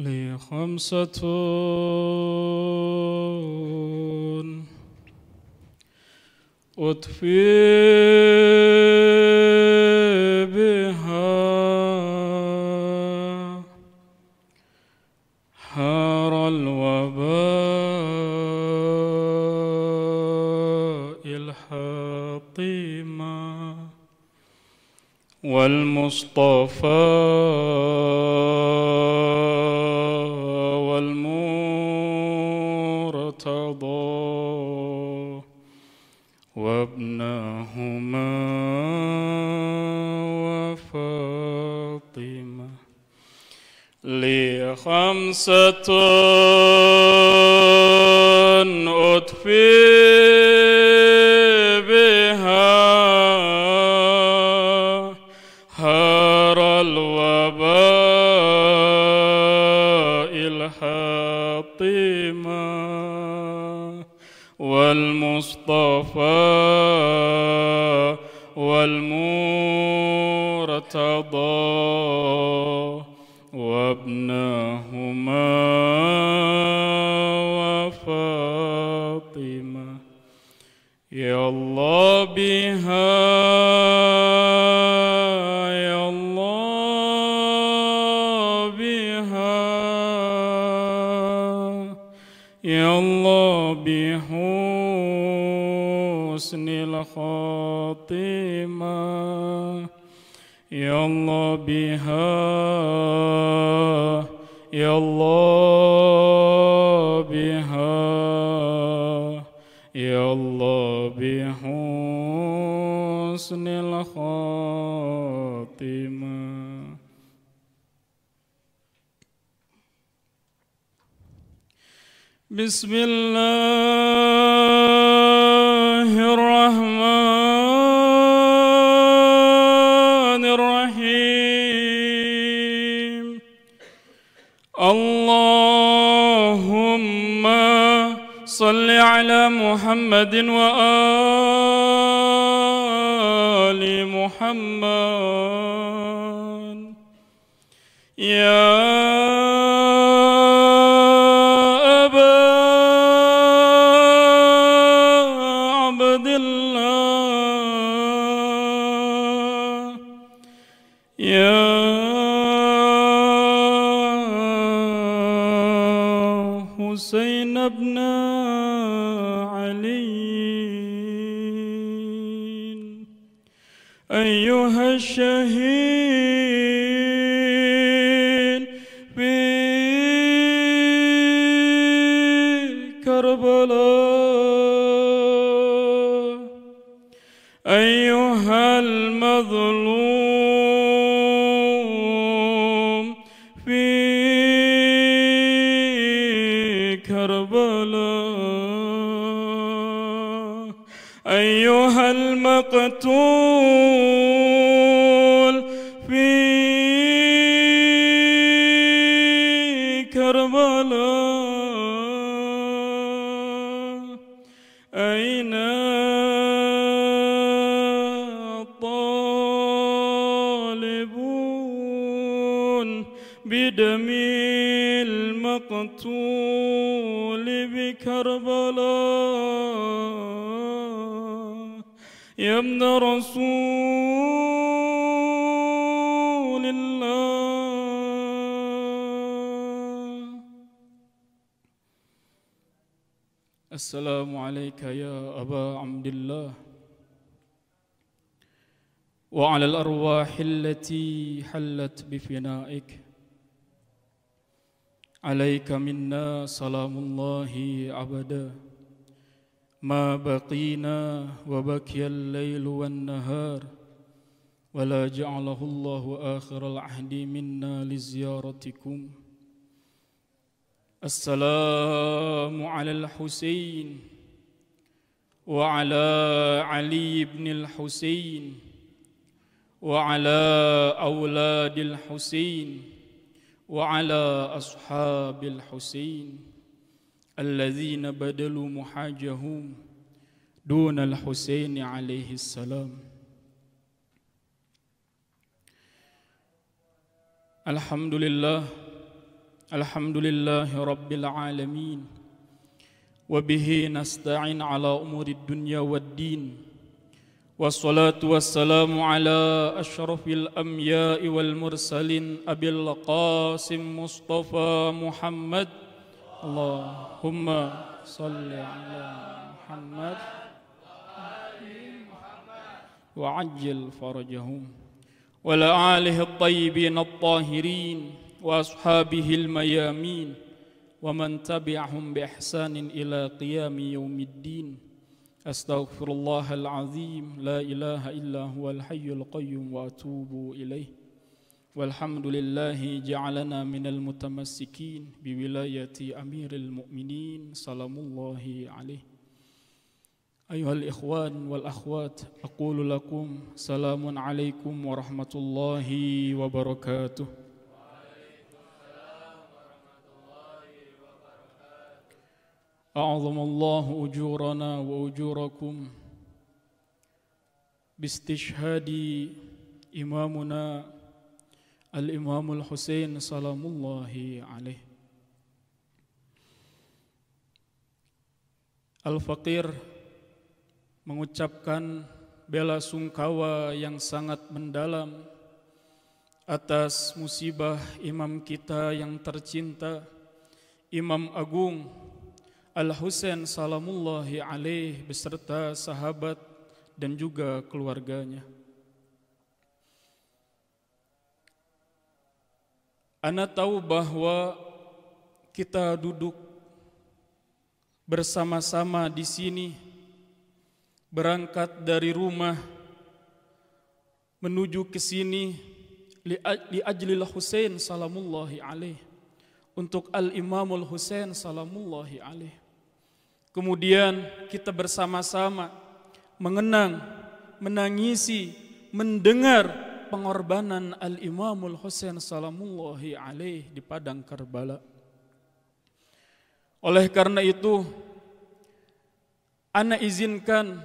لي خمسة أطفي بها حار الوباء الحطيمة والمصطفى والمرتضى وابنهما وفاطمة لي خمسة أطفي بها هار الوباء الحطيمة والمصطفى والمرتضى وابنهما وفاطمة يا الله بها يا الله بها يا الله بحسن الخاتمة يا الله بها يا الله بها يا الله بحسن الخاتمة. بسم الله الرحمن الرحيم. اللهم صل على محمد وآل محمد. يا أبا عبد الله يا حسين بن علي أيها الشهيد في كربلاء أيها المظلوم في كربلاء أيها المقتول في كربلاء أين الطالبون بدم المقتول بكربلاء يا ابن رسول الله. السلام عليك يا أبا عبد الله وعلى الأرواح التي حلت بفنائك. عليك منا سلام الله أبدا ما بقينا وبكي الليل والنهار ولا جعله الله آخر العهد منا لزيارتكم. السلام على الحسين وعلى علي بن الحسين وعلى أولاد الحسين وعلى أصحاب الحسين الذين بدلوا محاجهم دون الحسين عليه السلام. Alhamdulillah, Alhamdulillahi Rabbil Alamin. Wabihi nasta'in ala umuri dunya waddin. Wassalatu wassalamu ala ashrafil anbiya'i wal mursalin Abil Qasim Mustafa Muhammad. Allahumma salli ala Muhammad wa ajil farajahum wa ala alihi at-tayyibin at-tahirin wa ashabihil mayamin wa man tabi'ahum bi ihsanin ila qiyami yaumiddin. Astaghfirullahal azim, la ilaha illa huwal hayyul qayyum wa atubu ilaih. Walhamdulillahi ja'alana minal mutamassikin bi wilayati amiril mu'minin salamullahi alaih. Ayuhal ikhwan wal akhwat, aqulu lakum salamun alaikum warahmatullahi wabarakatuh. أعظم الله أجورنا وأجوركم باستشهاد إمامنا الإمام الحسين سلام الله عليه. Al-Faqir mengucapkan bela sungkawa yang sangat mendalam atas musibah imam kita yang tercinta, Imam Agung Al-Husain salamullahi alaih beserta sahabat dan juga keluarganya. Ana tahu bahwa kita duduk bersama-sama di sini, berangkat dari rumah menuju ke sini li ajlil Husain salamullahi alaih, untuk Al-Imamul Husain salamullahi alaih. Kemudian kita bersama-sama mengenang, menangisi, mendengar pengorbanan Al-Imamul Husain salamullahi alaih di padang Karbala. Oleh karena itu, ana izinkan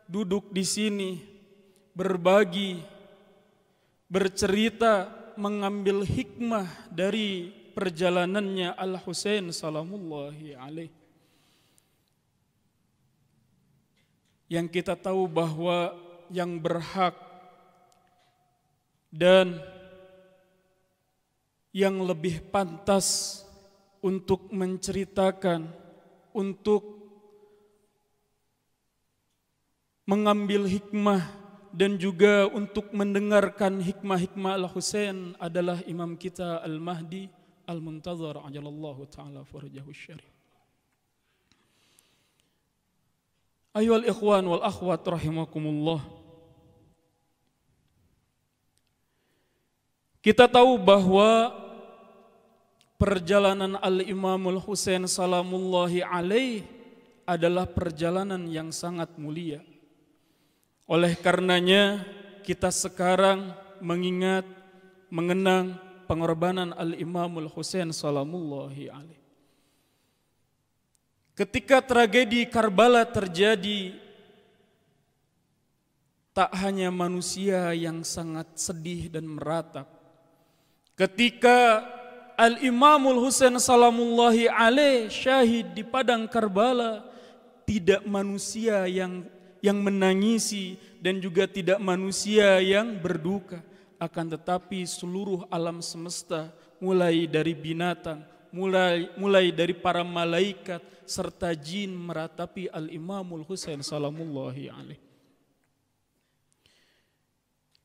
duduk di sini, berbagi, bercerita, mengambil hikmah dari perjalanannya Al-Husain salamullahi alaih. Yang kita tahu bahwa yang berhak dan yang lebih pantas untuk menceritakan, untuk mengambil hikmah dan juga untuk mendengarkan hikmah-hikmah Al-Husain adalah imam kita Al-Mahdi Al-Muntazar ajalallahu ta'ala farajahu syarif. Ayyuhal ikhwan wal akhwat rahimakumullah. Kita tahu bahwa perjalanan Al-Imamul Husain salamullahi alaih adalah perjalanan yang sangat mulia. Oleh karenanya kita sekarang mengingat, mengenang pengorbanan Al-Imamul Husain salamullahi alaih. Ketika tragedi Karbala terjadi, tak hanya manusia yang sangat sedih dan meratap. Ketika Al-Imamul Husain salamullahi alaih syahid di padang Karbala, tidak manusia yang menangisi dan juga tidak manusia yang berduka. Akan tetapi seluruh alam semesta, mulai dari binatang, mulai dari para malaikat serta jin meratapi Al-Imamul Husain salamullahi alaih.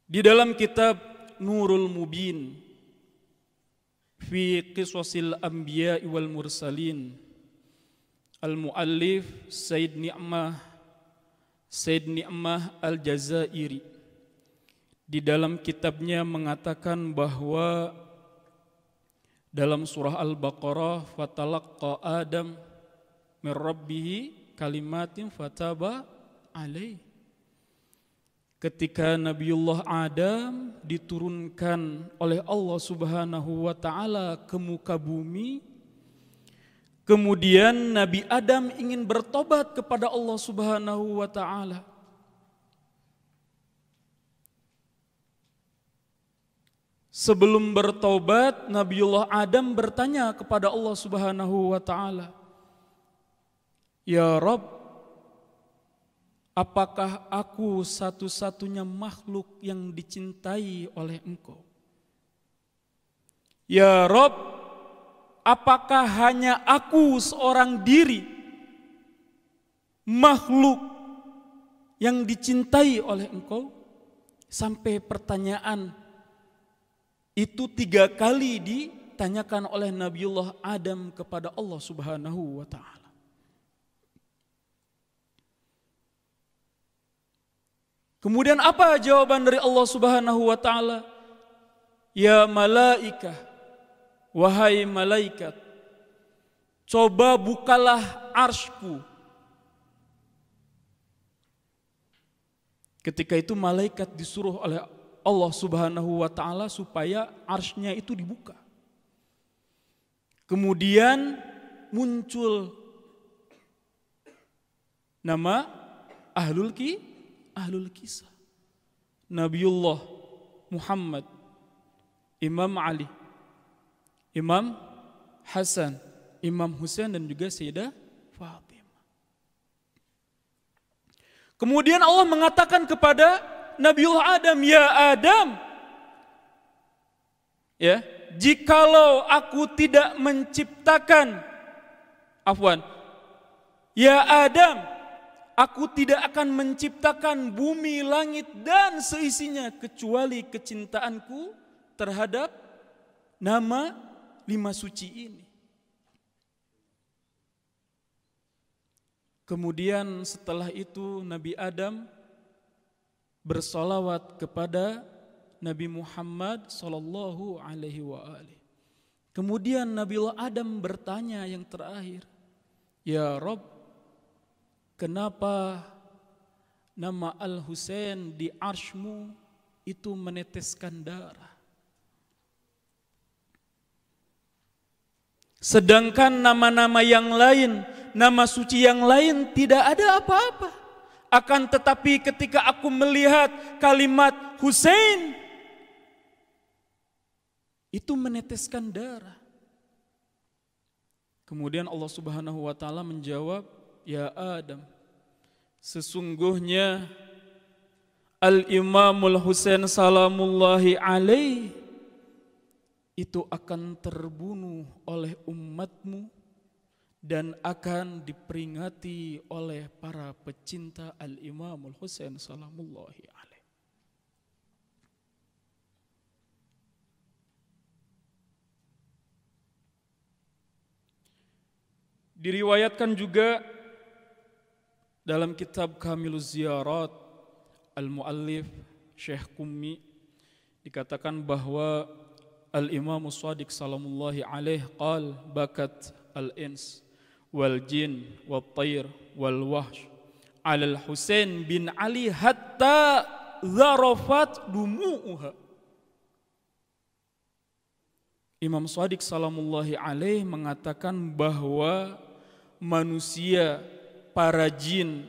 Di dalam kitab Nurul Mubin fi Qisasil Anbiya'i wal Mursalin, al-muallif Sayyid Ni'mah Al-Jazairi di dalam kitabnya mengatakan bahwa dalam surah Al-Baqarah, fatalaqqa Adam min rabbihi kalimatin fataba alaih. Ketika Nabiullah Adam diturunkan oleh Allah Subhanahu wa taala ke muka bumi, kemudian Nabi Adam ingin bertobat kepada Allah Subhanahu wa taala. Sebelum bertobat, Nabiullah Adam bertanya kepada Allah Subhanahu wa taala, "Ya Rabb, apakah aku satu-satunya makhluk yang dicintai oleh Engkau? Ya Rabb, apakah hanya aku seorang diri makhluk yang dicintai oleh Engkau?" Sampai pertanyaan itu 3 kali ditanyakan oleh Nabiullah Adam kepada Allah Subhanahu wa taala. Kemudian apa jawaban dari Allah Subhanahu wa taala? "Ya malaikah, wahai malaikat, coba bukalah arsy-Ku." Ketika itu malaikat disuruh oleh Allah Subhanahu wa taala supaya arsy-Nya itu dibuka. Kemudian muncul nama ahlul kisah. Nabiullah Muhammad, Imam Ali, Imam Hasan, Imam Husain dan juga Sayyidah Fatimah. Kemudian Allah mengatakan kepada Nabiullah Adam, "Ya Adam, ya, jikalau aku tidak menciptakan, ya Adam, aku tidak akan menciptakan bumi, langit dan seisinya kecuali kecintaanku terhadap nama 5 suci ini." Kemudian setelah itu Nabi Adam bersolawat kepada Nabi Muhammad sallallahu alaihi wa alihi. Kemudian Nabiullah Adam bertanya yang terakhir, "Ya Rabb, kenapa nama Al-Husain di arsy-Mu itu meneteskan darah? Sedangkan nama-nama yang lain, nama suci yang lain tidak ada apa-apa. Akan tetapi ketika aku melihat kalimat Husain, itu meneteskan darah." Kemudian Allah Subhanahu wa taala menjawab, "Ya Adam, sesungguhnya Al-Imamul Husain salamullahi alaih itu akan terbunuh oleh umatmu dan akan diperingati oleh para pecinta Al-Imamul Husain salamullahi alaih." Diriwayatkan juga dalam kitab Kamiluz Ziyarat Al-Muallif Syekh Qummi dikatakan bahwa Al-Imam Shadiq salamullahi alaih qal bakat al-ins wal jin wal tayr wal wahsh ala al-Husain bin Ali hatta zarafat dumu'uha. Imam Shadiq salamullahi alaih mengatakan bahwa manusia, para jin,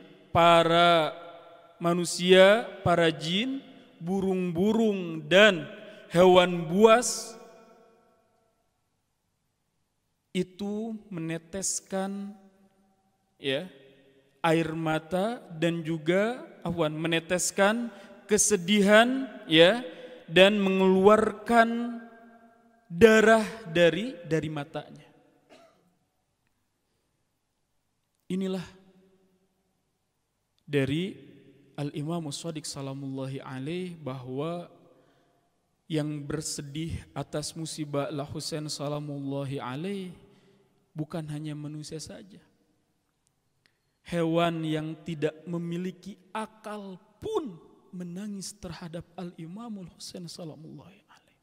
burung-burung dan hewan buas itu meneteskan air mata dan juga meneteskan kesedihan dan mengeluarkan darah dari matanya. Inilah dari Al-Imam Shadiq salamullahi alaih bahwa yang bersedih atas musibah Al-Husain salamullahi alaih bukan hanya manusia saja. Hewan yang tidak memiliki akal pun menangis terhadap Al-Imamul Husain salamullahi alaih.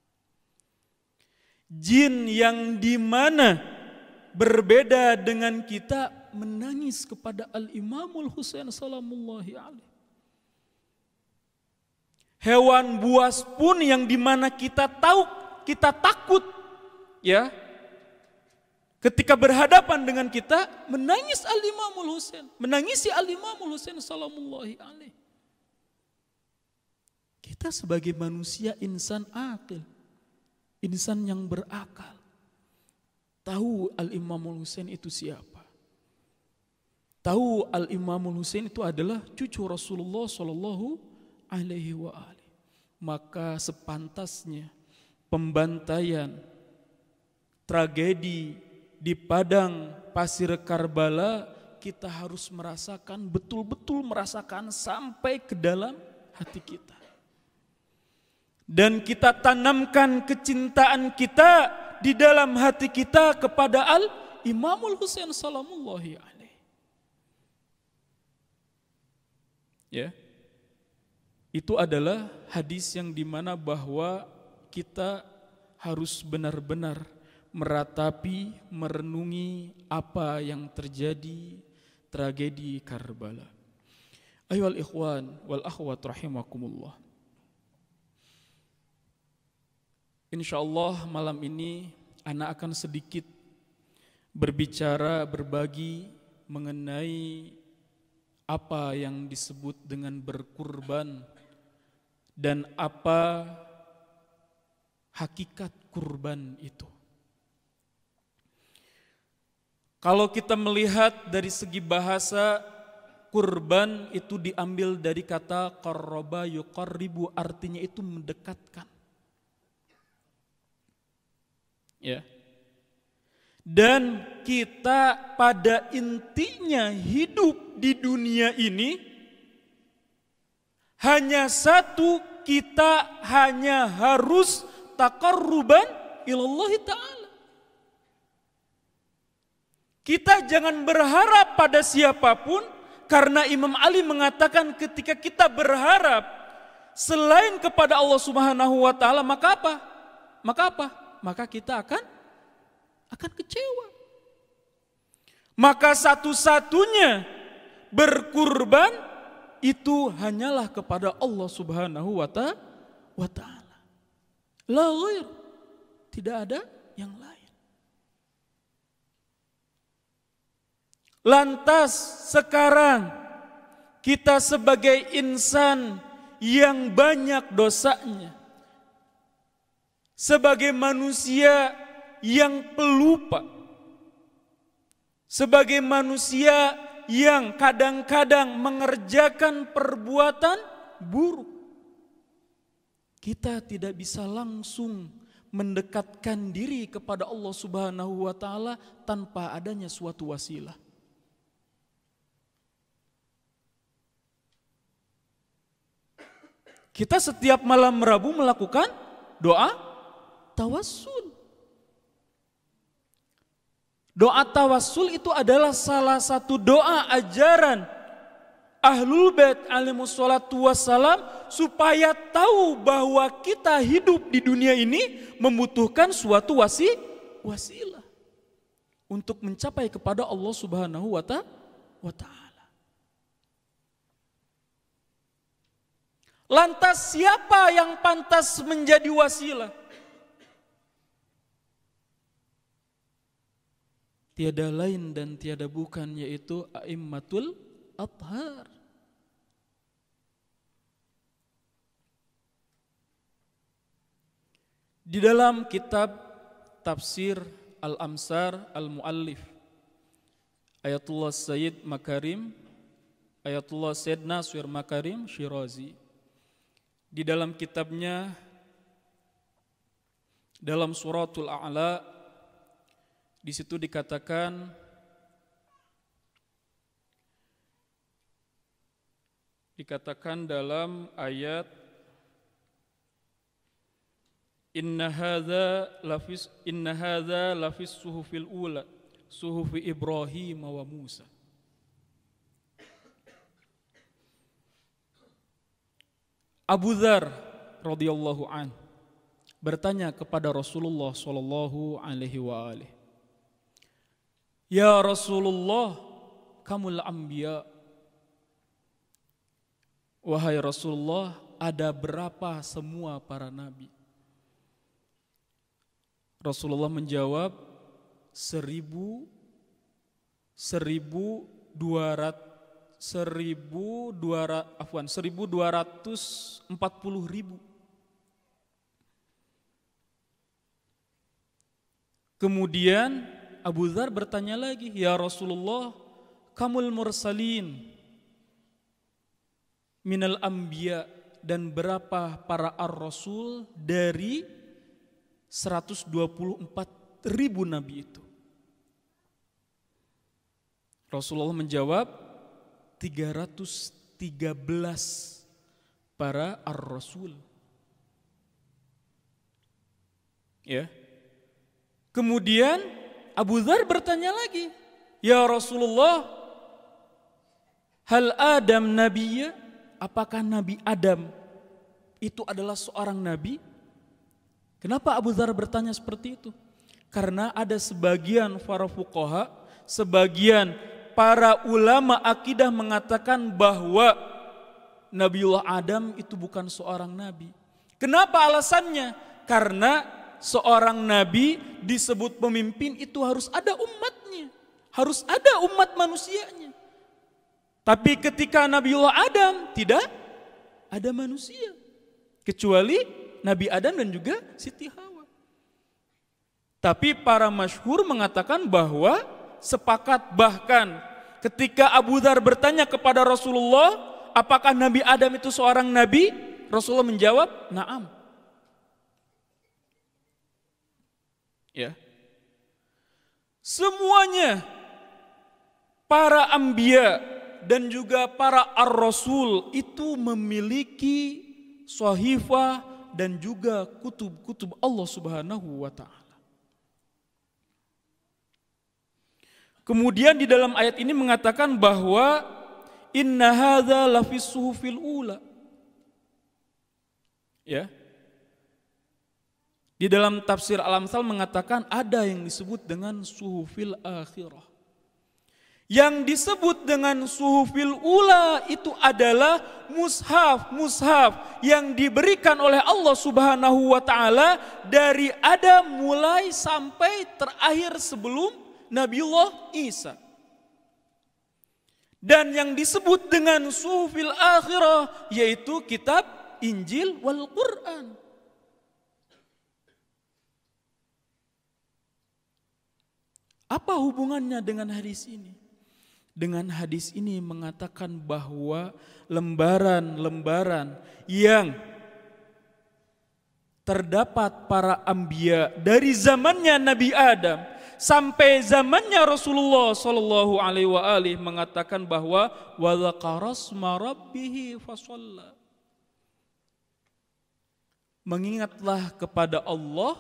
Jin yang dimana berbeda dengan kita menangis kepada Al-Imamul Husain salamullahi alaih. Hewan buas pun yang dimana kita tahu, kita takut ketika berhadapan dengan kita, menangis Al-Imamul Husain, menangisi Al-Imamul Husain salamullahi alaih. Kita sebagai manusia insan akil, insan yang berakal, tahu Al-Imamul Husain itu siapa. Tahu Al-Imamul Husain itu adalah cucu Rasulullah Shallallahu Alaihi Wasallam. Maka sepantasnya pembantaian tragedi di padang pasir Karbala kita harus merasakan, betul-betul merasakan sampai ke dalam hati kita. Dan kita tanamkan kecintaan kita di dalam hati kita kepada Al-Imamul Husain salamullahi alaihi. Ya. Itu adalah hadis yang dimana bahwa kita harus benar-benar meratapi, merenungi apa yang terjadi tragedi Karbala. Ayyuhal ikhwan wal akhwat rahimakumullah. Insyaallah malam ini ana akan sedikit berbicara, berbagi mengenai apa yang disebut dengan berkurban dan apa hakikat kurban itu. Kalau kita melihat dari segi bahasa, kurban itu diambil dari kata qarraba yuqarribu, artinya itu mendekatkan. Ya. Dan kita pada intinya hidup di dunia ini hanya satu, kita hanya harus taqarruban ilallahi ta'ala. Kita jangan berharap pada siapapun, karena Imam Ali mengatakan ketika kita berharap selain kepada Allah Subhanahu wa taala, maka apa? Maka kita akan kecewa. Maka satu-satunya berkurban itu hanyalah kepada Allah Subhanahu wa taala. La ghair. Tidak ada yang lain. Lantas sekarang kita sebagai insan yang banyak dosanya, sebagai manusia yang pelupa, sebagai manusia yang kadang-kadang mengerjakan perbuatan buruk, kita tidak bisa langsung mendekatkan diri kepada Allah Subhanahu wa taala tanpa adanya suatu wasilah. Kita setiap malam Rabu melakukan doa tawassul. Doa tawassul itu adalah salah satu doa ajaran Ahlul Bait alaihimus salatu wassalam, supaya tahu bahwa kita hidup di dunia ini membutuhkan suatu wasilah untuk mencapai kepada Allah Subhanahu wa taala. Lantas siapa yang pantas menjadi wasilah? Tiada lain dan tiada bukan, yaitu a'immatul athhar. Di dalam kitab tafsir Al-Amsar Al-Muallif Ayatullah Sayyid Makarim, Ayatullah Sayyid Nasir Makarim Shirazi, di dalam kitabnya dalam suratul A'la, di situ dikatakan dalam ayat inna hadza lafis suhufil ula suhufi Ibrahim wa Musa. Abu Dzar radhiyallahu an bertanya kepada Rasulullah sallallahu alaihi wa alihi, ya Rasulullah, kamul anbiya. Wahai Rasulullah, ada berapa semua para nabi? Rasulullah menjawab 1.240.000. Kemudian Abu Dzar bertanya lagi, "Ya Rasulullah, kamul mursalin minal anbiya, dan berapa para ar-rasul dari 124.000 nabi itu?" Rasulullah menjawab, 313 para ar-rasul. Ya. Kemudian Abu Dzar bertanya lagi, "Ya Rasulullah, hal Adam nabiyya? Apakah Nabi Adam itu adalah seorang nabi?" Kenapa Abu Dzar bertanya seperti itu? Karena ada sebagian para fuqaha, sebagian para ulama akidah mengatakan bahwa Nabiullah Adam itu bukan seorang nabi. Kenapa alasannya? Karena seorang nabi disebut pemimpin itu harus ada umatnya, harus ada umat manusianya. Tapi ketika Nabiullah Adam tidak ada manusia, kecuali Nabi Adam dan juga Siti Hawa. Tapi para masyhur mengatakan bahwa sepakat, bahkan ketika Abu Dzar bertanya kepada Rasulullah, apakah Nabi Adam itu seorang nabi? Rasulullah menjawab, "Na'am." Ya. Semuanya para anbiya dan juga para ar-rasul itu memiliki shahifah dan juga kutub-kutub Allah Subhanahu wa taala. Kemudian di dalam ayat ini mengatakan bahwa inna hadza lafis suhufil ula. Ya. Di dalam tafsir Al-Amsal mengatakan ada yang disebut dengan suhufil akhirah. Yang disebut dengan suhufil ula itu adalah mushaf yang diberikan oleh Allah Subhanahu wa taala dari Adam mulai sampai terakhir sebelum Nabiullah Isa. Dan yang disebut dengan suhufil akhirah yaitu kitab Injil wal Quran. Apa hubungannya dengan hadis ini? Dengan hadis ini mengatakan bahwa lembaran-lembaran yang terdapat para anbiya dari zamannya Nabi Adam sampai zamannya Rasulullah sallallahu alaihi wa alihi mengatakan bahwa wa dzakara asma rabbih fasalla. Mengingatlah kepada Allah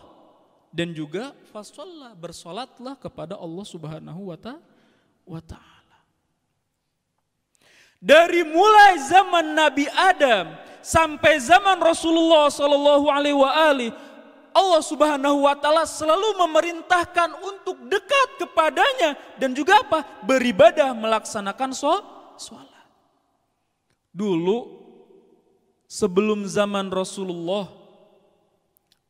dan juga fasalla, bersolatlah kepada Allah Subhanahu wa taala. Dari mulai zaman Nabi Adam sampai zaman Rasulullah sallallahu alaihi wa alihi, Allah Subhanahu wa taala selalu memerintahkan untuk dekat kepadanya dan juga apa? Beribadah, melaksanakan salat. Dulu sebelum zaman Rasulullah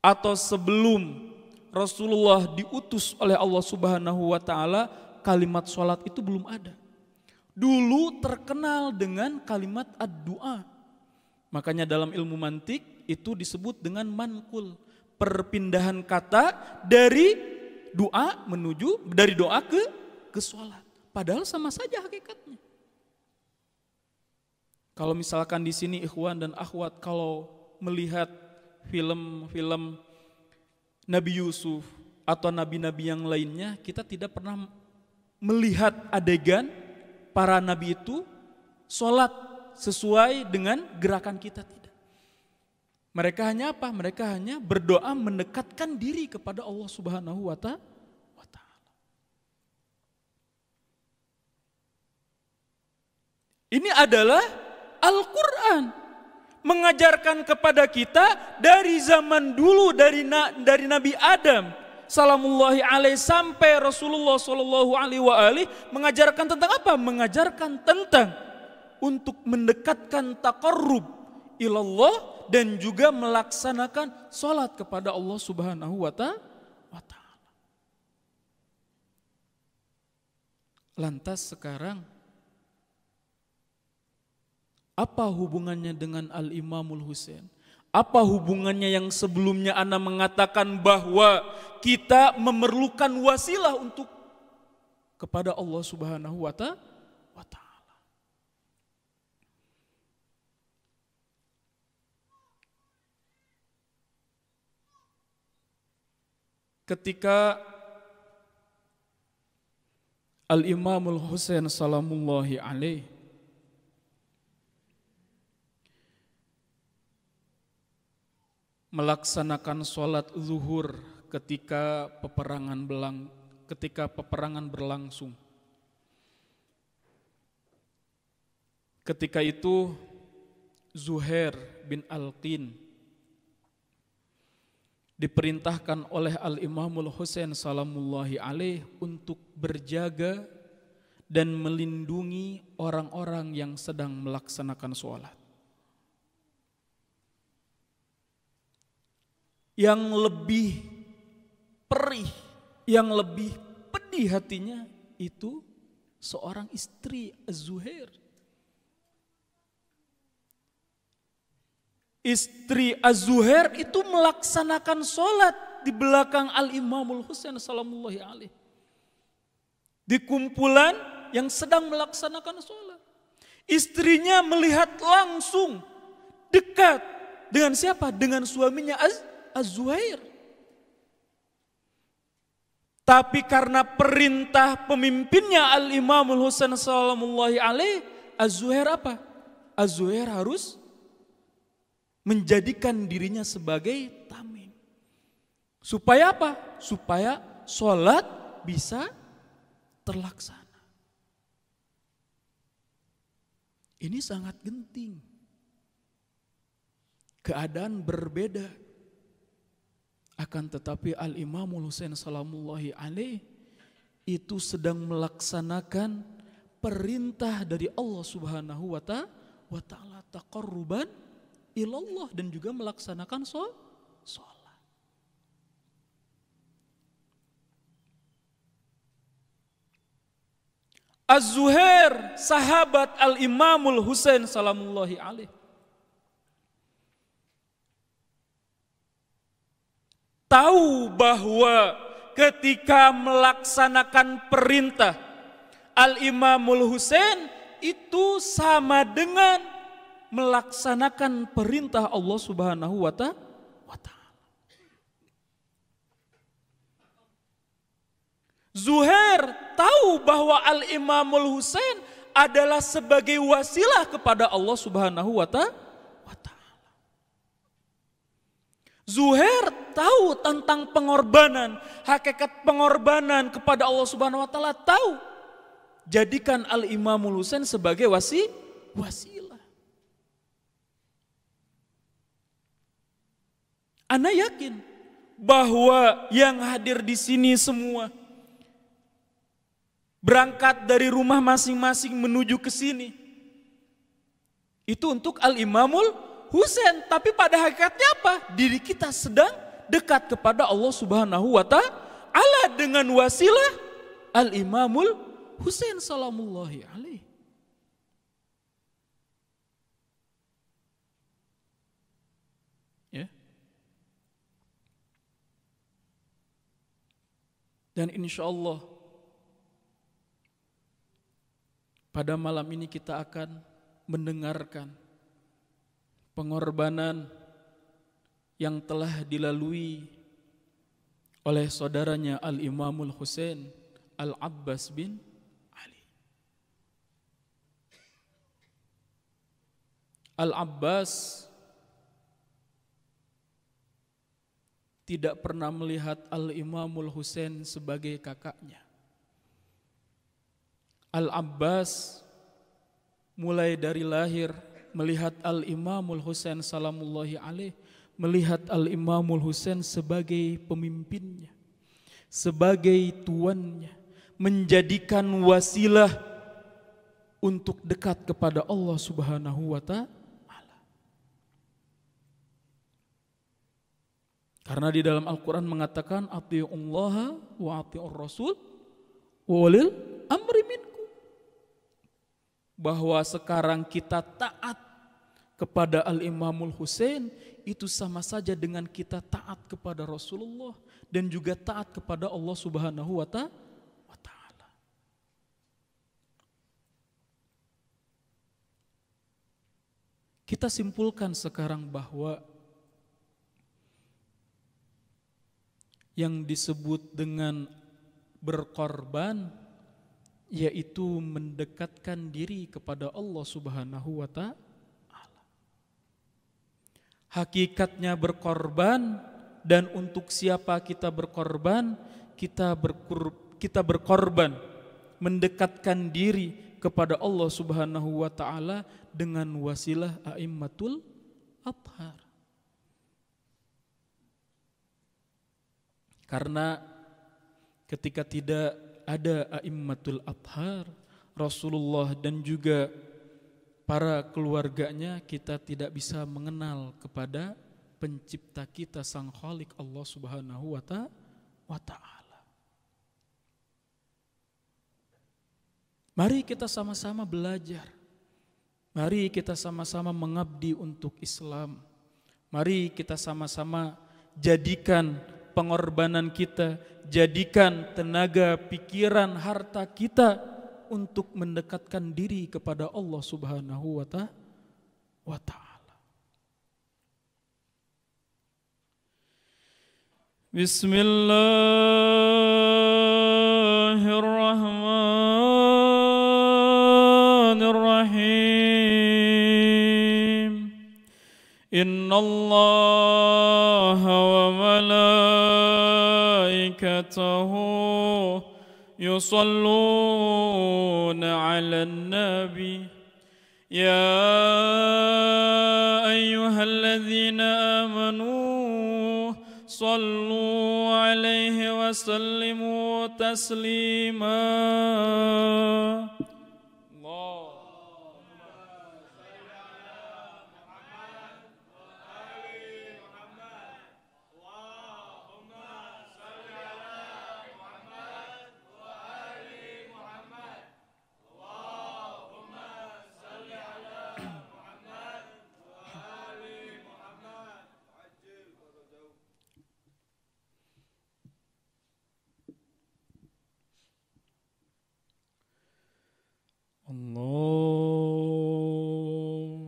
atau sebelum Rasulullah diutus oleh Allah Subhanahu wa taala, kalimat salat itu belum ada. Dulu terkenal dengan kalimat ad-du'a. Makanya dalam ilmu mantik itu disebut dengan manqul, perpindahan kata dari doa ke salat. Padahal sama saja hakikatnya. Kalau misalkan di sini ikhwan dan akhwat kalau melihat film-film Nabi Yusuf atau nabi-nabi yang lainnya, kita tidak pernah melihat adegan para nabi itu sholat sesuai dengan gerakan kita, tidak. Mereka hanya apa? Mereka hanya berdoa mendekatkan diri kepada Allah Subhanahu wa taala. Ini adalah Al-Quran. Mengajarkan kepada kita dari zaman dulu, dari Nabi Adam salamullahi alaihi sampai Rasulullah sallallahu alaihi wa alihi, mengajarkan tentang apa? Mengajarkan tentang untuk mendekatkan taqarrub ilallah dan juga melaksanakan salat kepada Allah Subhanahu wa taala. Lantas sekarang apa hubungannya dengan Al-Imamul Husain? Apa hubungannya yang sebelumnya ana mengatakan bahwa kita memerlukan wasilah untuk kepada Allah Subhanahu wa Ta'ala? Ketika Al-Imamul Husain salamullahi alaih melaksanakan sholat zuhur ketika peperangan berlangsung. Ketika itu Zuhair bin Al-Qin diperintahkan oleh Al-Imamul Husain salamullahi alaih untuk berjaga dan melindungi orang-orang yang sedang melaksanakan sholat. Yang lebih perih, yang lebih pedih hatinya itu seorang istri Az-Zuhair. Istri Az-Zuhair itu melaksanakan sholat di belakang Al-Imamul Husain salamullahi alaih. Di kumpulan yang sedang melaksanakan sholat. Istrinya melihat langsung dekat dengan siapa? Dengan suaminya Az-Zuhair. Tapi karena perintah pemimpinnya Al-Imamul Husain salamullahi alaih, Az-Zuhair apa? Az-Zuhair harus menjadikan dirinya sebagai tamim. Supaya apa? Supaya sholat bisa terlaksana. Ini sangat genting. Keadaan berbeda. Akan tetapi Al-Imamul Husain salamullahi alaih itu sedang melaksanakan perintah dari Allah Subhanahu wa Ta'ala taqarruban ilallah dan juga melaksanakan sholat. Az-Zuhair sahabat Al-Imamul Husain salamullahi alaih tahu bahwa ketika melaksanakan perintah Al-Imamul Husain itu sama dengan melaksanakan perintah Allah Subhanahu wa Ta'ala. Zuhair tahu bahwa Al-Imamul Husain adalah sebagai wasilah kepada Allah Subhanahu wa Ta'ala. Zuhair tahu tentang pengorbanan, hakikat pengorbanan kepada Allah Subhanahu wa Ta'ala tahu. Jadikan Al-Imamul Husain sebagai wasilah. Ana yakin bahwa yang hadir di sini semua berangkat dari rumah masing-masing menuju ke sini itu untuk Al-Imamul Husain, tapi pada hakikatnya apa? Diri kita sedang dekat kepada Allah Subhanahu wa Ta'ala dengan wasilah Al-Imamul Husain salamullahi alaih. Ya. Dan insya Allah pada malam ini kita akan mendengarkan pengorbanan yang telah dilalui oleh saudaranya Al-Imamul Husain Al-Abbas bin Ali. Al-Abbas tidak pernah melihat Al-Imamul Husain sebagai kakaknya. Al-Abbas mulai dari lahir melihat Al-Imamul Husain salamullahi alaih, melihat Al-Imamul Husain sebagai pemimpinnya, sebagai tuannya, menjadikan wasilah untuk dekat kepada Allah Subhanahu wa Ta'ala. Karena di dalam Al-Quran mengatakan atiullaha wa atiur rasul wa ulil amri minkum. Bahwa sekarang kita taat kepada Al-Imamul Husain itu sama saja dengan kita taat kepada Rasulullah dan juga taat kepada Allah Subhanahu wa Ta'ala. Kita simpulkan sekarang bahwa yang disebut dengan berkorban yaitu mendekatkan diri kepada Allah Subhanahu wa Ta'ala. Hakikatnya berkorban, dan untuk siapa kita berkorban? Kita berkorban mendekatkan diri kepada Allah Subhanahu wa Ta'ala dengan wasilah a'immatul athhar. Karena ketika tidak ada a'immatul athhar, Rasulullah dan juga para keluarganya, kita tidak bisa mengenal kepada pencipta kita Sang Khalik Allah Subhanahu wa Ta'ala. Mari kita sama-sama belajar. Mari kita sama-sama mengabdi untuk Islam. Mari kita sama-sama jadikan pengorbanan kita, jadikan tenaga, pikiran, harta kita untuk mendekatkan diri kepada Allah Subhanahu wa Ta'ala. Bismillahirrahmanirrahim. Innallaha wa malaikatahu yusalluna 'alan nabi ya ayyuhalladzina amanu sallu 'alaihi wa sallimu taslima.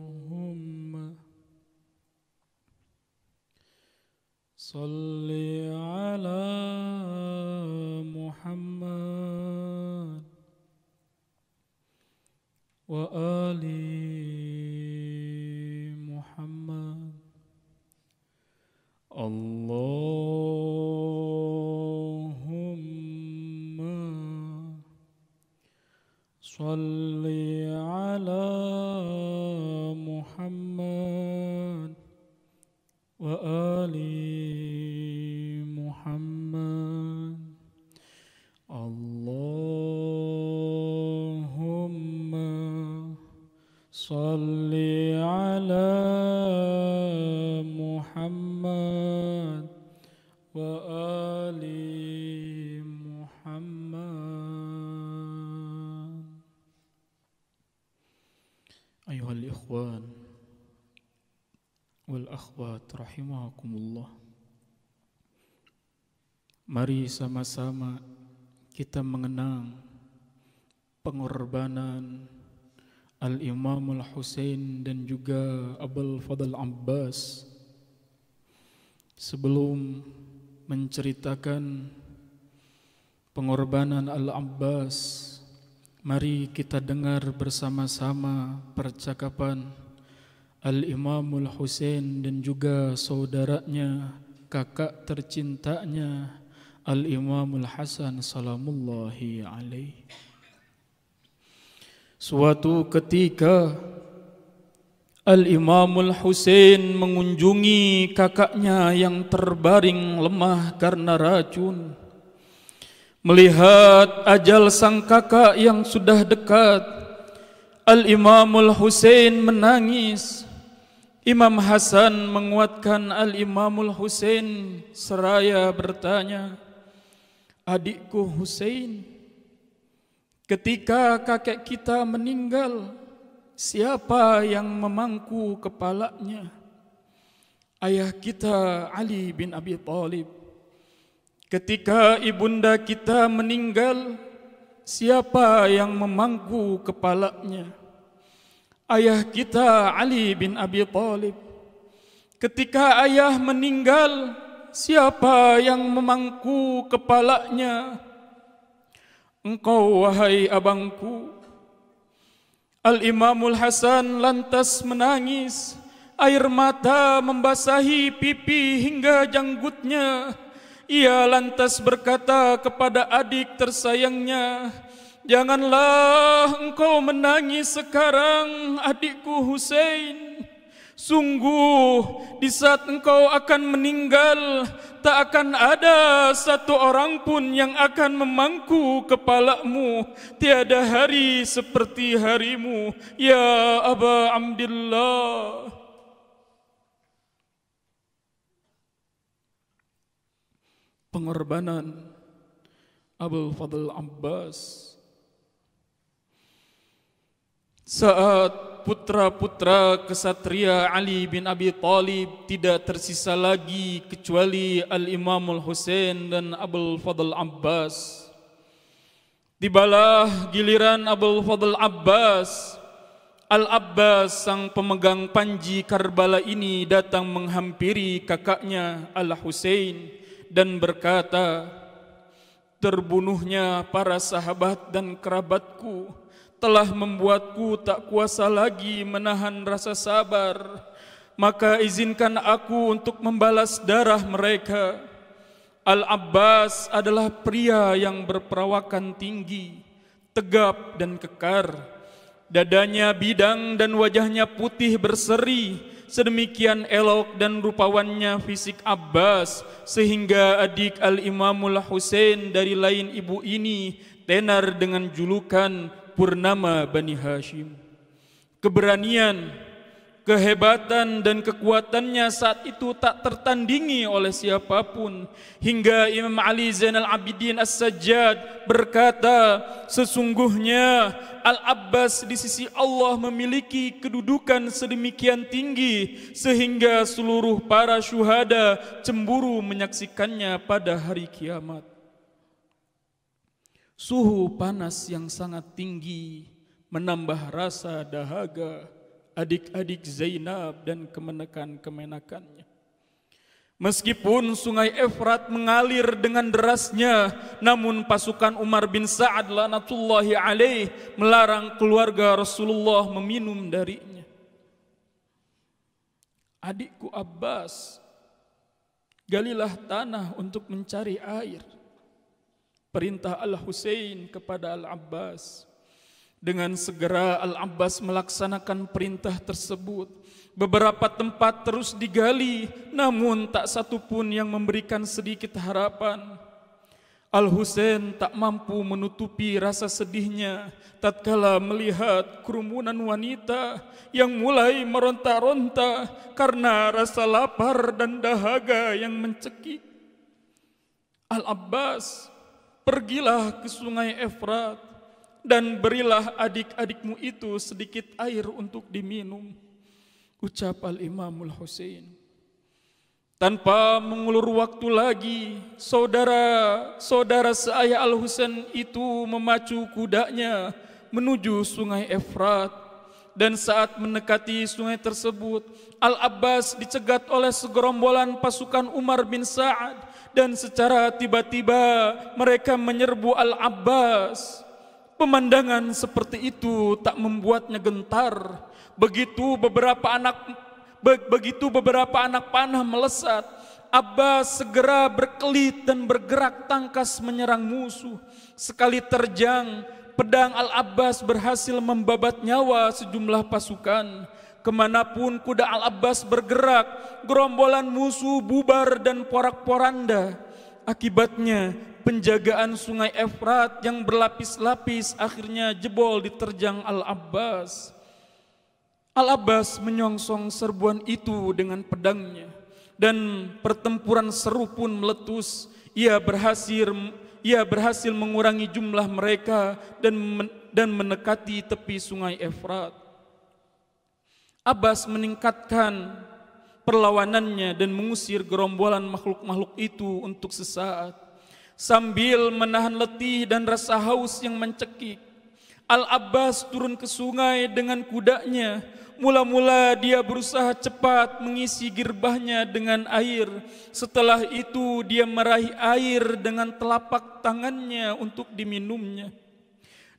Allahumma salli ala Muhammad wa ali Muhammad. Allahumma salli ala Muhammad wa ali Muhammad. Allahumma salli ala Muhammad wa ali Muhammad. Ayuhal ikhwan wal akhwat rahimakumullah. Mari sama-sama kita mengenang pengorbanan Al-Imamul Husain dan juga Abul Fadl Abbas. Sebelum menceritakan pengorbanan Al-Abbas, mari kita dengar bersama-sama percakapan Al-Imamul Husain dan juga saudaranya, kakak tercintanya Al-Imamul Hasan salamullahi alaihi. Suatu ketika Al-Imamul Husain mengunjungi kakaknya yang terbaring lemah karena racun. Melihat ajal sang kakak yang sudah dekat, Al-Imamul Husain menangis. Imam Hasan menguatkan Al-Imamul Husain seraya bertanya, "Adikku Husain, ketika kakek kita meninggal, siapa yang memangku kepalanya? Ayah kita Ali bin Abi Thalib. Ketika ibunda kita meninggal, siapa yang memangku kepalanya? Ayah kita Ali bin Abi Thalib. Ketika ayah meninggal, siapa yang memangku kepalanya? Engkau wahai abangku. Al-Imamul Hasan lantas menangis, air mata membasahi pipi hingga janggutnya. Ia lantas berkata kepada adik tersayangnya, "Janganlah engkau menangis sekarang, adikku Husain. Sungguh di saat engkau akan meninggal, tak akan ada satu orang pun yang akan memangku kepalamu. Tiada hari seperti harimu, ya Aba Abdillah." Pengorbanan Abul Fadl Abbas. Saat putra-putra kesatria Ali bin Abi Thalib tidak tersisa lagi kecuali Al-Imamul Husain dan Abul Fadl Abbas, tibalah giliran Abul Fadl Abbas. Al-Abbas, sang pemegang panji Karbala ini, datang menghampiri kakaknya Al-Husain dan berkata, "Terbunuhnya para sahabat dan kerabatku telah membuatku tak kuasa lagi menahan rasa sabar. Maka izinkan aku untuk membalas darah mereka." Al-Abbas adalah pria yang berperawakan tinggi, tegap dan kekar. Dadanya bidang dan wajahnya putih berseri. Sedemikian elok dan rupawannya fisik Abbas, sehingga adik Al-Imamul Husain dari lain ibu ini tenar dengan julukan Purnama Bani Hashim. Keberanian, kehebatan dan kekuatannya saat itu tak tertandingi oleh siapapun, hingga Imam Ali Zainal Abidin As-Sajjad berkata, "Sesungguhnya Al-Abbas di sisi Allah memiliki kedudukan sedemikian tinggi sehingga seluruh para syuhada cemburu menyaksikannya pada hari kiamat." Suhu panas yang sangat tinggi menambah rasa dahaga adik-adik Zainab dan kemenakannya. Meskipun sungai Efrat mengalir dengan derasnya, namun pasukan Umar bin Sa'ad laknatullahi alaih melarang keluarga Rasulullah meminum darinya. "Adikku Abbas, galilah tanah untuk mencari air," perintah Al-Husain kepada Al-Abbas. Dengan segera Al-Abbas melaksanakan perintah tersebut. Beberapa tempat terus digali, namun tak satu pun yang memberikan sedikit harapan. Al-Husain tak mampu menutupi rasa sedihnya tatkala melihat kerumunan wanita yang mulai meronta-ronta karena rasa lapar dan dahaga yang mencekik. "Al-Abbas, pergilah ke sungai Efrat dan berilah adik-adikmu itu sedikit air untuk diminum," ucap Al-Imamul Husain. Tanpa mengulur waktu lagi, saudara seayah Al-Husain itu memacu kudanya menuju sungai Efrat. Dan saat mendekati sungai tersebut, Al-Abbas dicegat oleh segerombolan pasukan Umar bin Sa'ad, dan secara tiba-tiba mereka menyerbu Al-Abbas. Pemandangan seperti itu tak membuatnya gentar. Begitu beberapa anak panah melesat, Abbas segera berkelit dan bergerak tangkas menyerang musuh. Sekali terjang, pedang Al-Abbas berhasil membabat nyawa sejumlah pasukan. Kemanapun kuda Al-Abbas bergerak, gerombolan musuh bubar dan porak-poranda. Akibatnya, penjagaan sungai Efrat yang berlapis-lapis akhirnya jebol diterjang Al-Abbas. Al-Abbas menyongsong serbuan itu dengan pedangnya, dan pertempuran seru pun meletus. Ia berhasil mengurangi jumlah mereka dan mendekati tepi sungai Efrat. Abbas meningkatkan perlawanannya dan mengusir gerombolan makhluk-makhluk itu untuk sesaat. Sambil menahan letih dan rasa haus yang mencekik, Al-Abbas turun ke sungai dengan kudanya. Mula-mula dia berusaha cepat mengisi girbahnya dengan air. Setelah itu dia meraih air dengan telapak tangannya untuk diminumnya.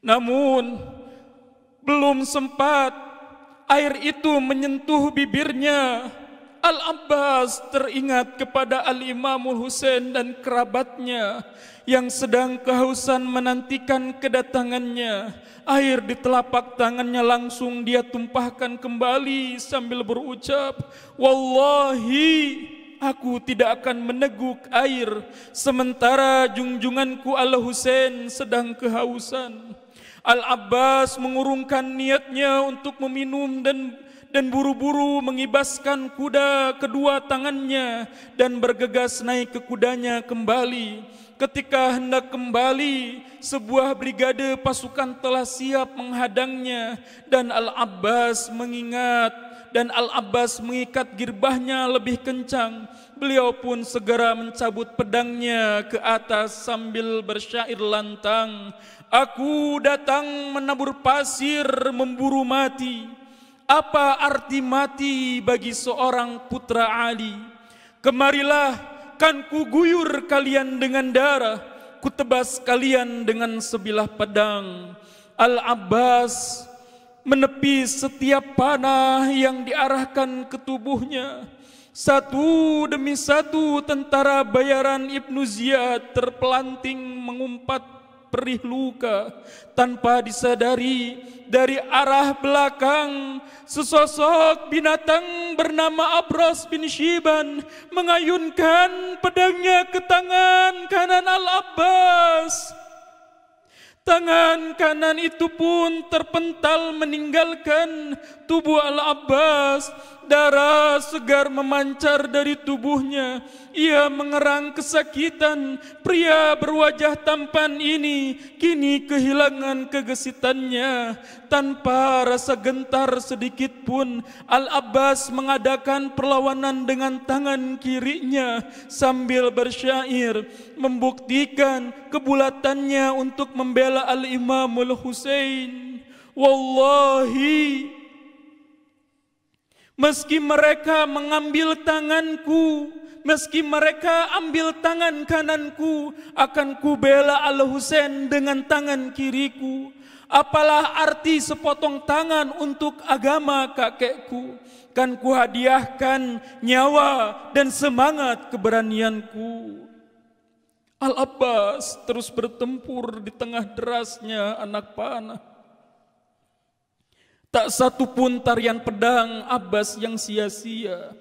Namun belum sempat air itu menyentuh bibirnya, Al-Abbas teringat kepada Al-Imamul Husain dan kerabatnya yang sedang kehausan menantikan kedatangannya. Air di telapak tangannya langsung dia tumpahkan kembali sambil berucap, "Wallahi, aku tidak akan meneguk air sementara junjunganku Al-Husain sedang kehausan." Al-Abbas mengurungkan niatnya untuk meminum dan buru-buru mengibaskan kuda kedua tangannya dan bergegas naik ke kudanya kembali. Ketika hendak kembali, sebuah brigade pasukan telah siap menghadangnya dan Al-Abbas mengikat girbahnya lebih kencang. Beliau pun segera mencabut pedangnya ke atas sambil bersyair lantang, "Aku datang menabur pasir memburu mati. Apa arti mati bagi seorang putra Ali? Kemarilah, kan ku guyur kalian dengan darah, ku tebas kalian dengan sebilah pedang." Al-Abbas menepis setiap panah yang diarahkan ke tubuhnya. Satu demi satu tentara bayaran Ibnu Ziyad terpelanting mengumpat perih luka. Tanpa disadari, dari arah belakang sesosok binatang bernama Abras bin Shiban mengayunkan pedangnya ke tangan kanan Al-Abbas. Tangan kanan itu pun terpental meninggalkan tubuh Al-Abbas. Darah segar memancar dari tubuhnya. Ia mengerang kesakitan. Pria berwajah tampan ini kini kehilangan kegesitannya. Tanpa rasa gentar sedikit pun, Al-Abbas mengadakan perlawanan dengan tangan kirinya sambil bersyair membuktikan kebulatannya untuk membela Al-Imamul Husain. "Wallahi, meski mereka mengambil tanganku, meski mereka ambil tangan kananku, akan kubela Al-Husain dengan tangan kiriku. Apalah arti sepotong tangan untuk agama kakekku? Kan kuhadiahkan nyawa dan semangat keberanianku." Al-Abbas terus bertempur di tengah derasnya anak panah. Tak satu pun tarian pedang Abbas yang sia-sia.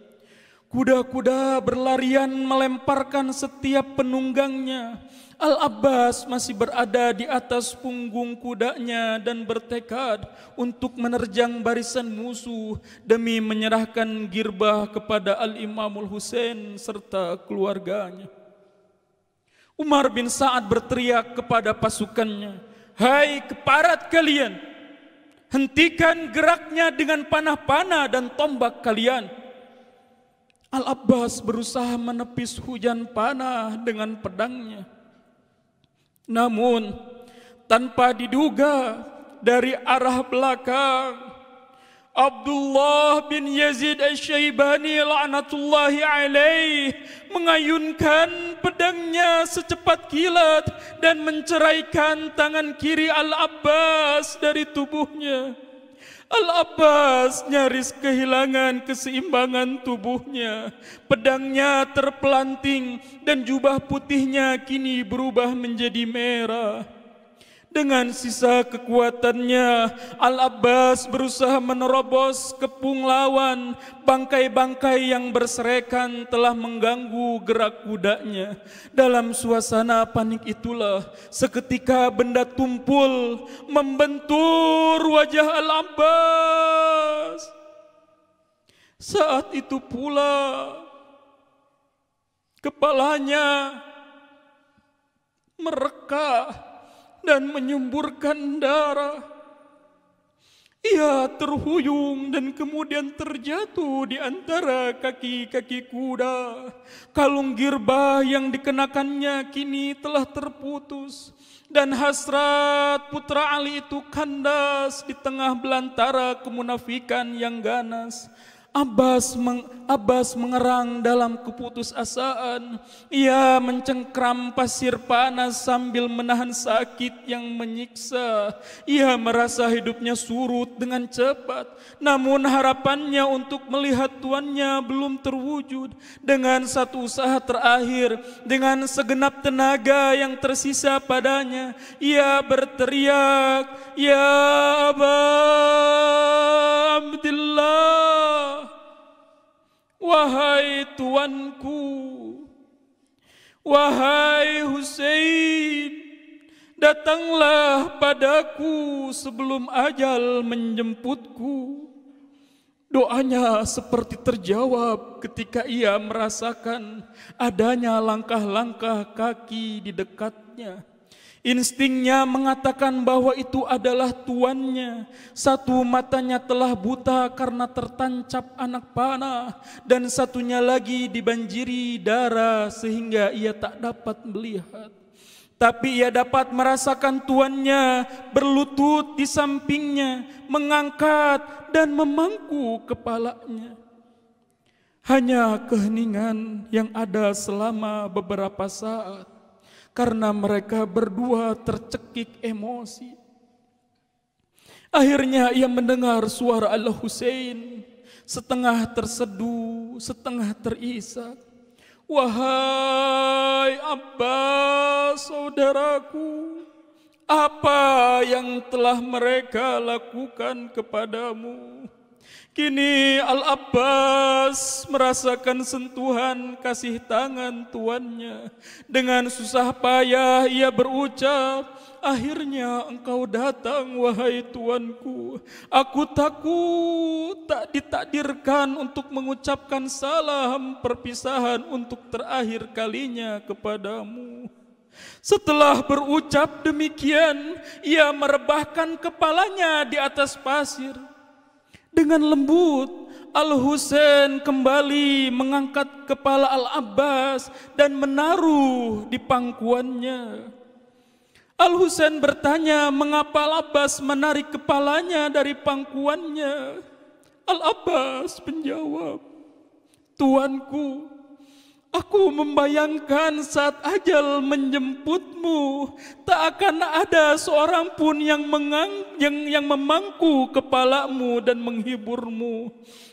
Kuda-kuda berlarian melemparkan setiap penunggangnya. Al-Abbas masih berada di atas punggung kudanya dan bertekad untuk menerjang barisan musuh demi menyerahkan girbah kepada Al-Imamul Husain serta keluarganya. Umar bin Sa'ad berteriak kepada pasukannya, "Hai keparat kalian, hentikan geraknya dengan panah-panah dan tombak kalian." Al-Abbas berusaha menepis hujan panah dengan pedangnya. Namun tanpa diduga dari arah belakang, Abdullah bin Yazid Asy-Syaibani la'natullahi alaih mengayunkan pedangnya secepat kilat dan menceraikan tangan kiri Al-Abbas dari tubuhnya. Al-Abbas nyaris kehilangan keseimbangan tubuhnya. Pedangnya terpelanting dan jubah putihnya kini berubah menjadi merah. Dengan sisa kekuatannya, Al-Abbas berusaha menerobos kepung lawan. Bangkai-bangkai yang berserakan telah mengganggu gerak kudanya. Dalam suasana panik itulah, seketika benda tumpul membentur wajah Al-Abbas. Saat itu pula, kepalanya merekah dan menyemburkan darah. Ia terhuyung dan kemudian terjatuh di antara kaki-kaki kuda. Kalung girbah yang dikenakannya kini telah terputus. Dan hasrat putra Ali itu kandas di tengah belantara kemunafikan yang ganas. Abbas mengerang dalam keputusasaan. Ia mencengkram pasir panas sambil menahan sakit yang menyiksa. Ia merasa hidupnya surut dengan cepat. Namun harapannya untuk melihat tuannya belum terwujud. Dengan satu usaha terakhir, dengan segenap tenaga yang tersisa padanya, ia berteriak, "Ya Aba Abdillah, wahai tuanku, wahai Husain, datanglah padaku sebelum ajal menjemputku." Doanya seperti terjawab ketika ia merasakan adanya langkah-langkah kaki di dekatnya. Instingnya mengatakan bahwa itu adalah tuannya. Satu matanya telah buta karena tertancap anak panah, dan satunya lagi dibanjiri darah sehingga ia tak dapat melihat. Tapi ia dapat merasakan tuannya berlutut di sampingnya, mengangkat dan memangku kepalanya. Hanya keheningan yang ada selama beberapa saat, karena mereka berdua tercekik emosi. Akhirnya ia mendengar suara Al-Husain, setengah terseduh, setengah terisak. "Wahai Abbas, saudaraku, apa yang telah mereka lakukan kepadamu?" Kini Al-Abbas merasakan sentuhan kasih tangan tuannya. Dengan susah payah ia berucap, "Akhirnya engkau datang, wahai tuanku. Aku takut tak ditakdirkan untuk mengucapkan salam perpisahan untuk terakhir kalinya kepadamu." Setelah berucap demikian, ia merebahkan kepalanya di atas pasir. Dengan lembut, Al-Husain kembali mengangkat kepala Al-Abbas dan menaruh di pangkuannya. Al-Husain bertanya mengapa Al-Abbas menarik kepalanya dari pangkuannya. Al-Abbas menjawab, "Tuanku, aku membayangkan saat ajal menjemputmu, tak akan ada seorang pun yang memangku kepalamu dan menghiburmu.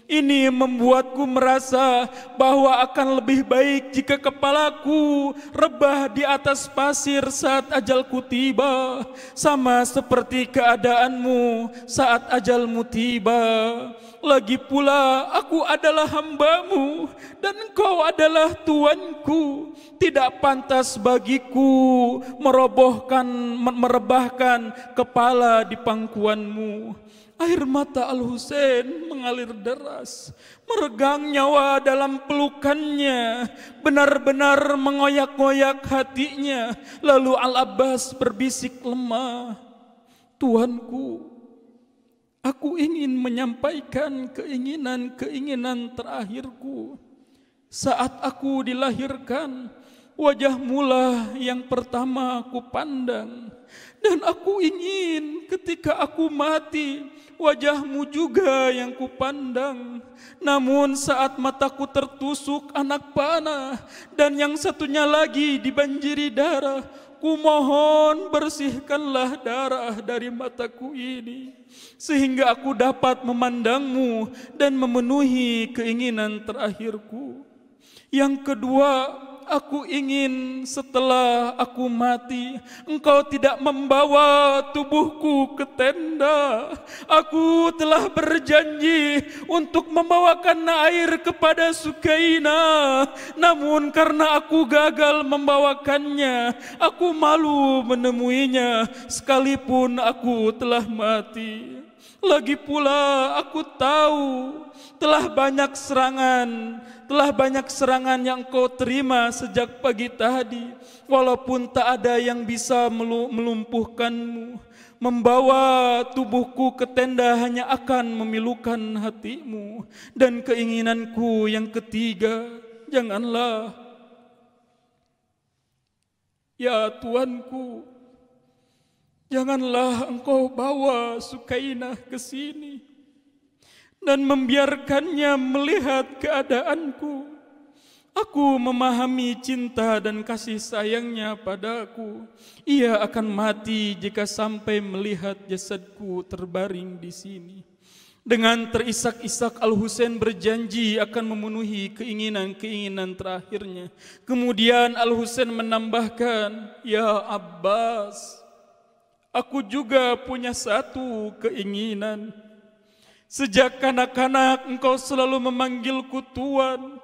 Ini membuatku merasa bahwa akan lebih baik jika kepalaku rebah di atas pasir saat ajalku tiba, sama seperti keadaanmu saat ajalmu tiba. Lagi pula aku adalah hambamu dan engkau adalah tuanku. Tidak pantas bagiku merebahkan kepala di pangkuanmu." Air mata Al-Husain mengalir deras, meregang nyawa dalam pelukannya, benar-benar mengoyak-ngoyak hatinya. Lalu Al-Abbas berbisik lemah, "Tuanku, aku ingin menyampaikan keinginan terakhirku. Saat aku dilahirkan, wajahmulah yang pertama aku pandang. Dan aku ingin ketika aku mati, wajahmu juga yang kupandang. Namun saat mataku tertusuk anak panah, dan yang satunya lagi dibanjiri darah, kumohon bersihkanlah darah dari mataku ini, sehingga aku dapat memandangmu dan memenuhi keinginan terakhirku. Yang kedua, aku ingin setelah aku mati, engkau tidak membawa tubuhku ke tenda. Aku telah berjanji untuk membawakan air kepada Sukaina, namun karena aku gagal membawakannya, aku malu menemuinya sekalipun aku telah mati. Lagi pula aku tahu telah banyak serangan yang kau terima sejak pagi tadi. Walaupun tak ada yang bisa melumpuhkanmu, membawa tubuhku ke tenda hanya akan memilukan hatimu. Dan keinginanku yang ketiga, janganlah, ya Tuanku, janganlah engkau bawa Sukainah ke sini dan membiarkannya melihat keadaanku. Aku memahami cinta dan kasih sayangnya padaku. Ia akan mati jika sampai melihat jasadku terbaring di sini. Dengan terisak-isak Al-Husain berjanji akan memenuhi keinginan-keinginan terakhirnya. Kemudian Al-Husain menambahkan, "Ya Abbas, aku juga punya satu keinginan. Sejak kanak-kanak engkau selalu memanggilku Tuan.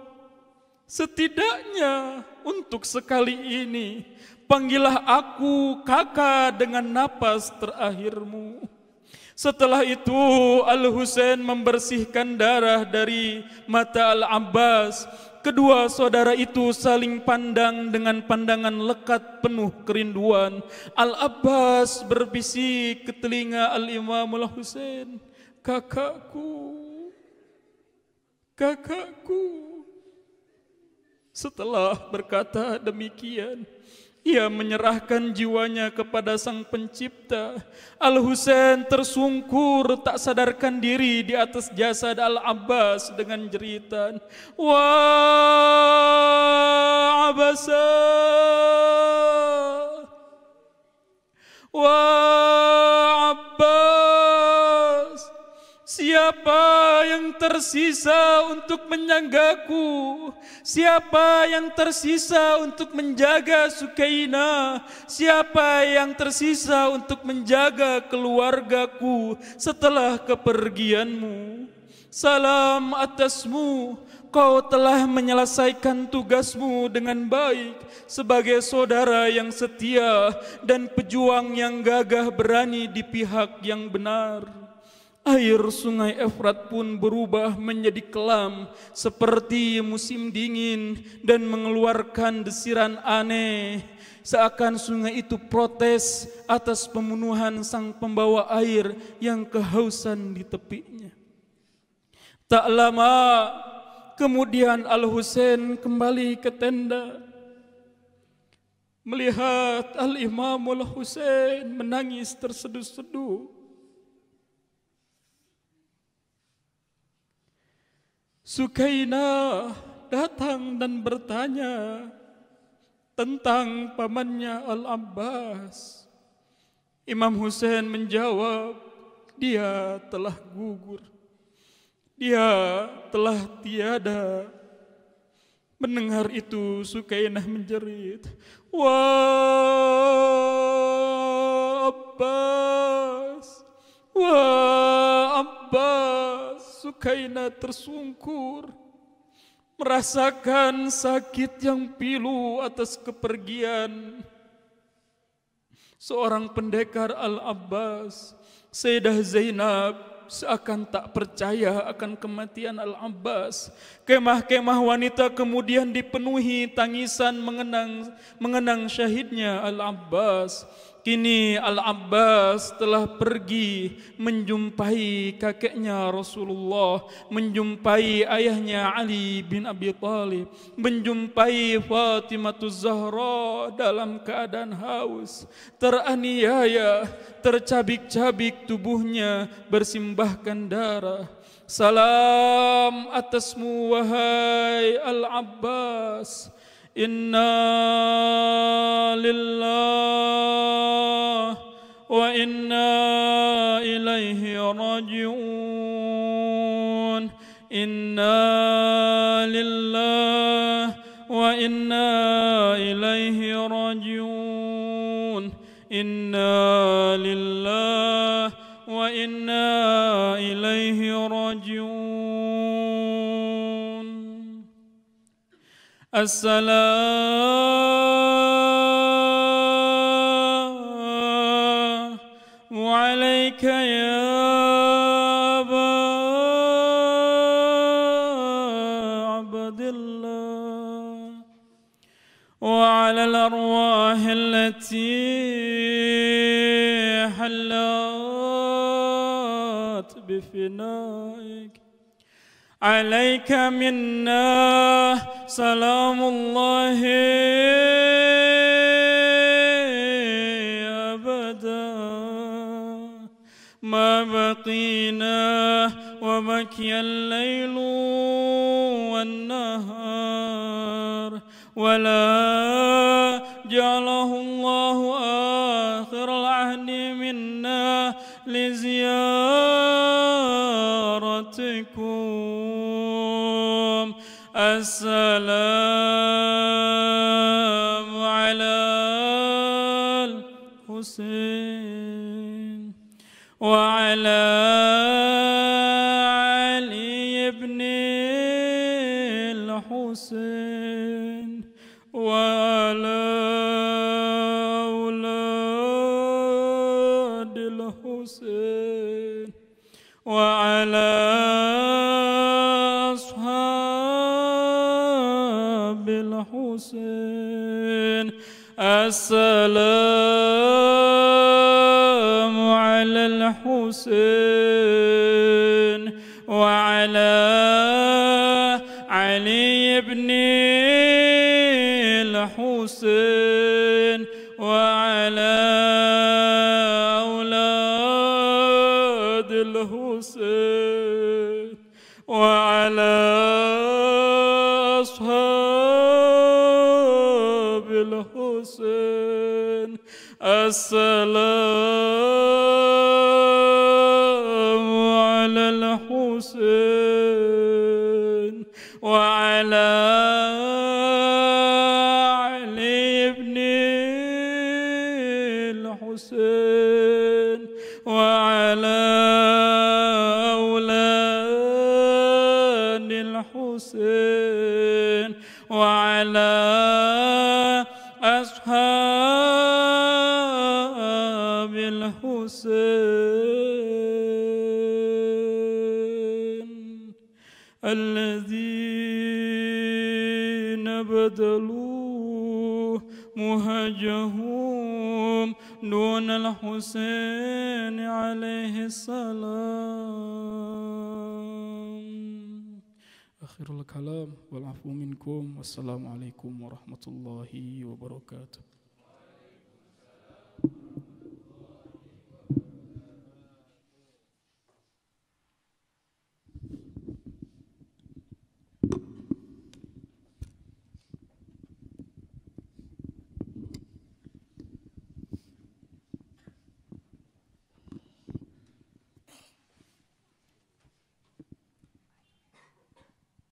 Setidaknya untuk sekali ini, panggillah aku kakak dengan napas terakhirmu." Setelah itu Al-Husain membersihkan darah dari mata Al-Abbas. Kedua saudara itu saling pandang dengan pandangan lekat penuh kerinduan. Al-Abbas berbisik ke telinga Al-Imamul Husain, "Kakakku, kakakku." Setelah berkata demikian, ia menyerahkan jiwanya kepada Sang Pencipta. Al-Husain tersungkur tak sadarkan diri di atas jasad Al-Abbas dengan jeritan, "Wah Abasa, wah Abbas, siapa yang tersisa untuk menyanggaku? Siapa yang tersisa untuk menjaga Sukainah? Siapa yang tersisa untuk menjaga keluargaku setelah kepergianmu? Salam atasmu, kau telah menyelesaikan tugasmu dengan baik sebagai saudara yang setia dan pejuang yang gagah berani di pihak yang benar." Air sungai Efrat pun berubah menjadi kelam seperti musim dingin dan mengeluarkan desiran aneh. Seakan sungai itu protes atas pembunuhan sang pembawa air yang kehausan di tepinya. Tak lama kemudian Al-Husain kembali ke tenda. Melihat Al-Imamul Husain menangis terseduh-seduh, Sukainah datang dan bertanya tentang pamannya Al-Abbas. Imam Husain menjawab, dia telah gugur. Dia telah tiada. Mendengar itu Sukainah menjerit, "Wah Abbas, wah Abbas." Sukainah tersungkur, merasakan sakit yang pilu atas kepergian seorang pendekar Al-Abbas. Sayyidah Zainab seakan tak percaya akan kematian Al-Abbas. Kemah-kemah wanita kemudian dipenuhi tangisan mengenang syahidnya Al-Abbas. Kini Al-Abbas telah pergi menjumpai kakeknya Rasulullah, menjumpai ayahnya Ali bin Abi Thalib, menjumpai Fatimah Zahra dalam keadaan haus, teraniaya, tercabik-cabik tubuhnya bersimbahkan darah. Salam atasmu wahai Al-Abbas. Inna lillah wa inna ilaihi raji'un. Inna lillah wa inna ilaihi raji'un. Inna lillah wa inna ilaihi raji'un. Assalamu alayka ya على الأرواح التي حلت بفنائك. عليك منا سلام الله أبدا ما بقينا وبكي الليل والنهار، ولا جعله الله آخر العهد منا لزيارتكم. السلام على الحسين وعلى علي بن الحسين وعلى أولاد الحسين وعلى أصحاب الحسين. السلام على الحسين وعلى علي بن الحسين وعلى أولاد الحسين وعلى أصحاب الحسين. السلام على الحسين وعلى علي بن الحسين وعلى أولاد الحسين وعلى أصحاب الحسين الذين بذلوا مهجهم دون الحسين عليه السلام. آخر الكلام والعفو منكم والسلام عليكم ورحمة الله وبركاته.